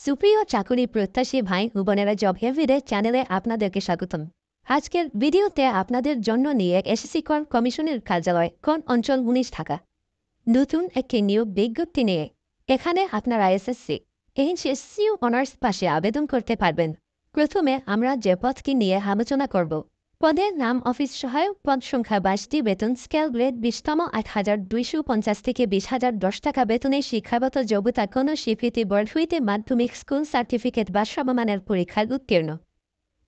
সুপ্রিয় চাকুরি প্রত্যাশী ভাই ও বোনেরা জব হেভিডে চ্যানেলে আপনাদেরকে স্বাগতম। আজকের ভিডিওতে আপনাদের জন্য নিয়ে এসএসসি কমিশনের কার্যালয় কোন অঞ্চল 19 ঢাকা নতুন একটি নিয়োগ বিজ্ঞপ্তি নিয়ে। এখানে আপনারা এসএসসি এইচএসসি অনার্স পাশে আবেদন করতে পারবেন। প্রথমে আমরা যে পদটি নিয়ে আলোচনা করব। পদের নাম অফিস সহায়ক, পদ সংখ্যা 22টি, বেতন স্কেল গ্রেড 20তম, 8,250 থেকে 20,010 টাকা বেতনে, শিক্ষাগত যোগ্যতা কোনো স্বীকৃতি বোর্ড হইতে মাধ্যমিক স্কুল সার্টিফিকেট বা সমমানের পরীক্ষায় উত্তীর্ণ।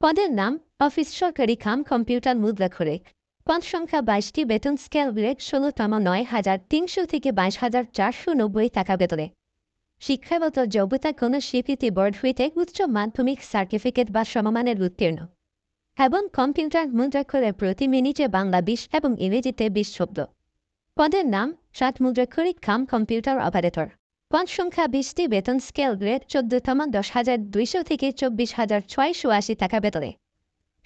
পদের নাম অফিস সরকারি কাম কম্পিউটার মুদ্রাক্ষরিক, পদ সংখ্যা 22টি, বেতন স্কেল গ্রেড 16তম, 9,300 থেকে 22,490 টাকা বেতনে, শিক্ষাগত যোগ্যতা কোনো স্বীকৃতি বোর্ড হইতে উচ্চ মাধ্যমিক সার্টিফিকেট বা সমমানের উত্তীর্ণ এবং কম্পিউটার মুদ্রাক্ষরে প্রতি মিনিটে বাংলা 20 এবং ইংরেজিতে 20 শব্দ। পদের নাম 60 মুদ্রাক্ষরিক কাম কম্পিউটার অপারেটর, পদ সংখ্যা 20টি, বেতন স্কেল গ্রেড 14তম, 10,200 থেকে 24,680 টাকা বেতনে,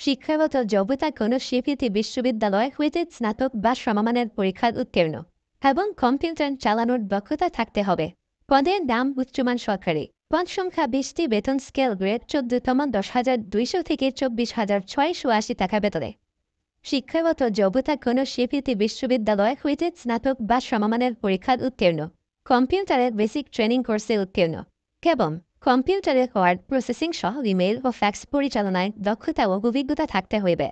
শিক্ষাগত যোগ্যতা কোনো স্বীকৃতি বিশ্ববিদ্যালয় হইতে স্নাতক বা সমমানের পরীক্ষায় উত্তীর্ণ এবং কম্পিউটার চালানোর দক্ষতা থাকতে হবে। পদের নাম উচ্চমান সরকারি, পদ সংখ্যা 20টি, বেতন স্কেল গ্রেড 14তম, 10,200 থেকে 24,680 টাকা বেতনে, শিক্ষাগত যোগ্যতা কোনো স্বীকৃতি বিশ্ববিদ্যালয় হইতে স্নাতক বা সমমানের পরীক্ষায় উত্তীর্ণ, কম্পিউটারের বেসিক ট্রেনিং কোর্সে উত্তীর্ণ এবং কম্পিউটারের ওয়ার্ড প্রসেসিং সহ ইমেইল ও ফ্যাক্স পরিচালনায় দক্ষতা ও অভিজ্ঞতা থাকতে হইবে।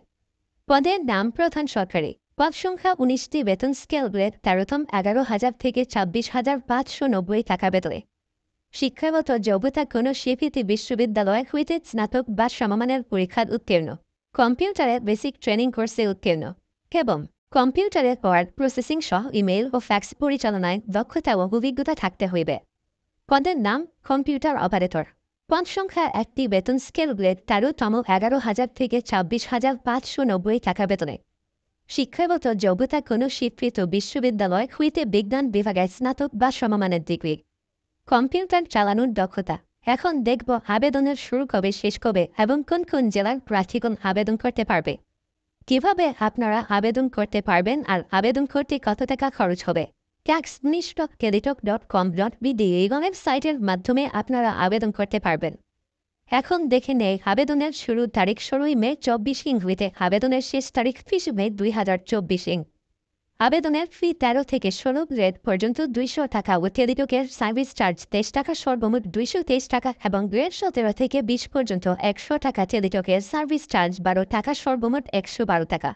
পদের নাম প্রধান সরকারি, পদ সংখ্যা 19টি, বেতন স্কেল গ্রেড 13তম, 11,000 থেকে 26,590 টাকা বেতনে, শিক্ষাগত যোগ্যতা কোনো স্বীকৃতি বিশ্ববিদ্যালয় হইতে স্নাতক বা সমমানের পরীক্ষায় উত্তীর্ণ, কম্পিউটারের বেসিক ট্রেনিং কোর্সে উত্তীর্ণ এবং কম্পিউটারের ওয়ার্ড প্রসেসিং সহ ইমেইল ও ফ্যাক্স পরিচালনায় দক্ষতা ও অভিজ্ঞতা থাকতে হইবে। পদের নাম কম্পিউটার অপারেটর, পদ সংখ্যা 1টি, বেতন স্কেল গ্রেড 13তম, 11,000 থেকে 26,590 টাকা বেতনে, শিক্ষাগত যোগ্যতা কোনো স্বীকৃত বিশ্ববিদ্যালয় হইতে বিজ্ঞান বিভাগে স্নাতক বা সমমানের ডিগ্রি, কম্পিউটার চালানোর দক্ষতা। এখন দেখব আবেদনের শুরু কবে, শেষ কবে এবং কোন কোন জেলার প্রার্থীগণ আবেদন করতে পারবে, কিভাবে আপনারা আবেদন করতে পারবেন আর আবেদন করতে কত টাকা খরচ হবে। tax.kelitok.com.bd এই ওয়েবসাইটের মাধ্যমে আপনারা আবেদন করতে পারবেন। এখন দেখে নেই আবেদনের শুরুর তারিখ 16 মে 24 ইংরেজিতে, আবেদনের শেষ তারিখ 30 মে 2024 আবেদনের ফি 13 থেকে 16 গ্রেড পর্যন্ত 200 টাকা ও টেলিটকের সার্ভিস চার্জ 23 টাকা, সর্বমোট 223 টাকা এবং গ্রেড 17 থেকে 20 পর্যন্ত 100 টাকা, টেলিটকের সার্ভিস চার্জ 12 টাকা, সর্বমোট 112 টাকা।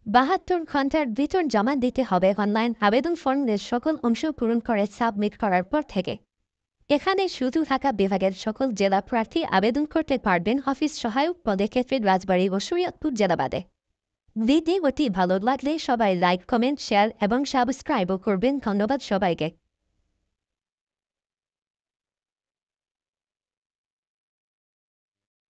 72 ঘন্টার ভিতর জমা দিতে হবে অনলাইন আবেদন ফর্মের সকল অংশ পূরণ করে সাবমিট করার পর থেকে। এখানে শুধু ঢাকা বিভাগের সকল জেলা প্রার্থী আবেদন করতে পারবেন। অফিস সহায়ক পদে ক্ষেত্রে রাজবাড়ী ও শরীয়তপুর জেলা বাদে। ভিডিওটি ভালো লাগলে সবাই লাইক, কমেন্ট, শেয়ার এবং সাবস্ক্রাইবও করবেন। ধন্যবাদ সবাইকে।